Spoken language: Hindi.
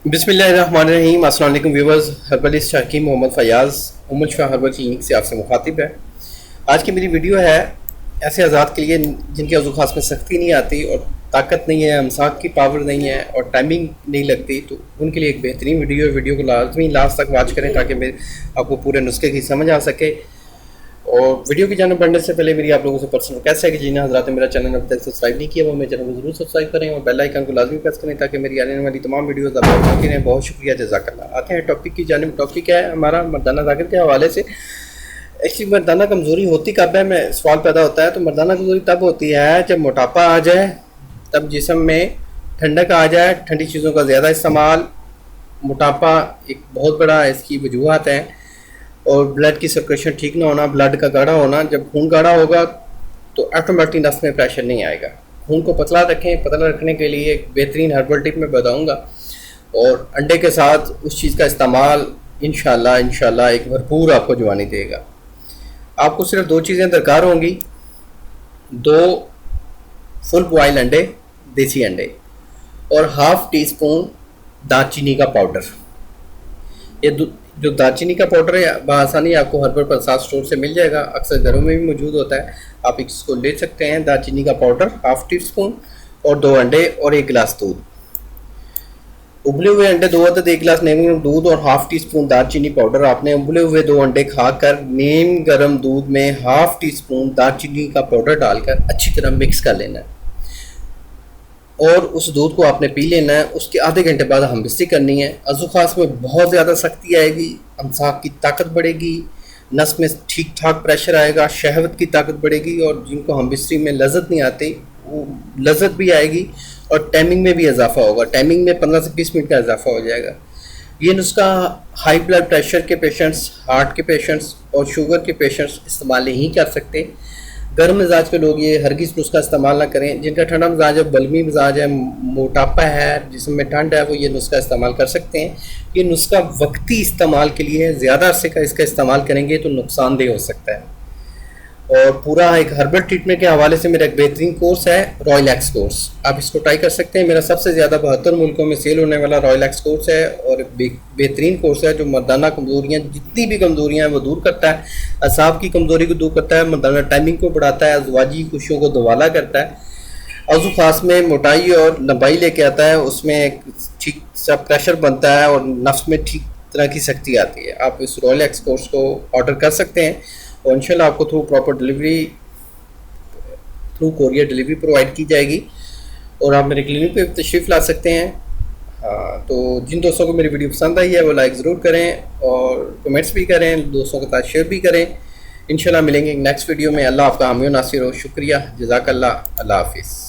बिस्मिल्लाहिर्रहमानिर्रहीम। अस्सलाम वालेकुम व्यूवर्स। हर्बलिस्ट हकीम मोहम्मद फ़याज़ उमर शाह हर्बल क्लिनिक से आपसे मुखातिब है। आज की मेरी वीडियो है ऐसे आज़ाद के लिए जिनके वज़ू खास में सख्ती नहीं आती और ताकत नहीं है, अमसाक की पावर नहीं है और टाइमिंग नहीं लगती, तो उनके लिए एक बेहतरीन वीडियो है। वीडियो को लाजमी लास्ट तक वॉच करें ताकि मेरे आपको पूरे नुस्खे की समझ आ सके। और वीडियो की जानब बढ़ने से पहले मेरी आप लोगों से पर्सनल रिक्वेस्ट है कि जिन्हें हज़रात मेरा चैनल अभी तक सब्सक्राइब नहीं किया वो मेरे चैनल को जरूर सब्सक्राइब करें और बेल आइकन को लाजमी प्रेस करें ताकि मेरी आने वाली तमाम वीडियोज़ आप लोग देखते रहें। बहुत शुक्रिया, जज़ाकल्लाह। आते हैं टॉपिक की जानब। टॉपिक है हमारा मर्दाना ताकत के हवाले से। एक्चुअली मर्दाना कमज़ोरी होती कब है, में सवाल पैदा होता है। तो मर्दाना कमज़ोरी तब होती है जब मोटापा आ जाए, तब जिस्म में ठंडक आ जाए, ठंडी चीज़ों का ज़्यादा इस्तेमाल। मोटापा एक बहुत बड़ा इसकी वजूहत है। और ब्लड की सर्कुलेशन ठीक ना होना, ब्लड का गाढ़ा होना। जब खून गाढ़ा होगा तो ऑटोमेटिक नस में प्रेशर नहीं आएगा। खून को पतला रखें। पतला रखने के लिए एक बेहतरीन हर्बल टिप मैं बताऊंगा और अंडे के साथ उस चीज़ का इस्तेमाल इंशाल्लाह एक भरपूर आपको जवानी देगा। आपको सिर्फ दो चीज़ें दरकार होंगी, दो फुल बॉयल अंडे, देसी अंडे, और हाफ टी स्पून दालचीनी का पाउडर। ये जो दालचीनी का पाउडर है बआसानी आपको हर्बल प्रसाद स्टोर से मिल जाएगा, अक्सर घरों में भी मौजूद होता है। आप इसको ले सकते हैं। दालचीनी का पाउडर हाफ टी स्पून और दो अंडे और एक गिलास दूध। उबले हुए अंडे दो अदद, एक गिलास नीम गर्म दूध और हाफ टी स्पून दालचीनी पाउडर। आपने उबले हुए दो अंडे खाकर नीम गर्म दूध में हाफ टी स्पून दालचीनी का पाउडर डालकर अच्छी तरह मिक्स कर लेना है और उस दूध को आपने पी लेना है। उसके आधे घंटे बाद हम बिस्ती करनी है। अज़ू खास में बहुत ज़्यादा सख्ती आएगी, अमसाक की ताकत बढ़ेगी, नस में ठीक ठाक प्रेशर आएगा, शहवत की ताकत बढ़ेगी और जिनको हम बिस्तरी में लज़्ज़त नहीं आती वो लज़्ज़त भी आएगी और टाइमिंग में भी इजाफा होगा। टाइमिंग में 15 से 20 मिनट का इजाफा हो जाएगा। ये नुस्खा हाई ब्लड प्रेशर के पेशेंट्स, हार्ट के पेशेंट्स और शुगर के पेशेंट्स इस्तेमाल नहीं कर सकते। गर्म मिजाज के लोग ये हरगिज़ नुस्खा इस्तेमाल ना करें। जिनका ठंडा मिजाज है, बलमी मिजाज है, मोटापा है, जिसमें ठंड है, वो ये नुस्खा इस्तेमाल कर सकते हैं। ये नुस्खा वक्ती इस्तेमाल के लिए है, ज़्यादा अरसे का इसका इस्तेमाल करेंगे तो नुकसानदेह हो सकता है। और पूरा एक हर्बल ट्रीटमेंट के हवाले से मेरा एक बेहतरीन कोर्स है, रॉयल एक्स कोर्स। आप इसको ट्राई कर सकते हैं। मेरा सबसे ज़्यादा 72 मुल्कों में सेल होने वाला रॉयल एक्स कोर्स है और बेहतरीन कोर्स है जो मर्दाना कमज़ोरियाँ, जितनी भी कमज़ोरियाँ हैं वो दूर करता है। असाब की कमज़ोरी को दूर करता है, मर्दाना टाइमिंग को बढ़ाता है, अज़वाजी खुशियों को दोबाला करता है, अज़ू खास में मोटाई और लंबाई लेके आता है, उसमें एक ठीक सा प्रेशर बनता है और नफ्स में ठीक तरह की शक्ति आती है। आप इस रॉयल एक्स कोर्स को ऑर्डर कर सकते हैं और इंशाल्लाह आपको through proper delivery, through courier delivery provide की जाएगी और आप मेरे क्लिनिक पे तशरीफ़ ला सकते हैं। हाँ, तो जिन दोस्तों को मेरी वीडियो पसंद आई है वो लाइक ज़रूर करें और कमेंट्स भी करें, दोस्तों के साथ शेयर भी करें। इंशाल्लाह मिलेंगे नेक्स्ट वीडियो में। अल्लाह आपका हामी नासिर हो। शुक्रिया, जज़ाकल्लाह। अल्लाह हाफिज़।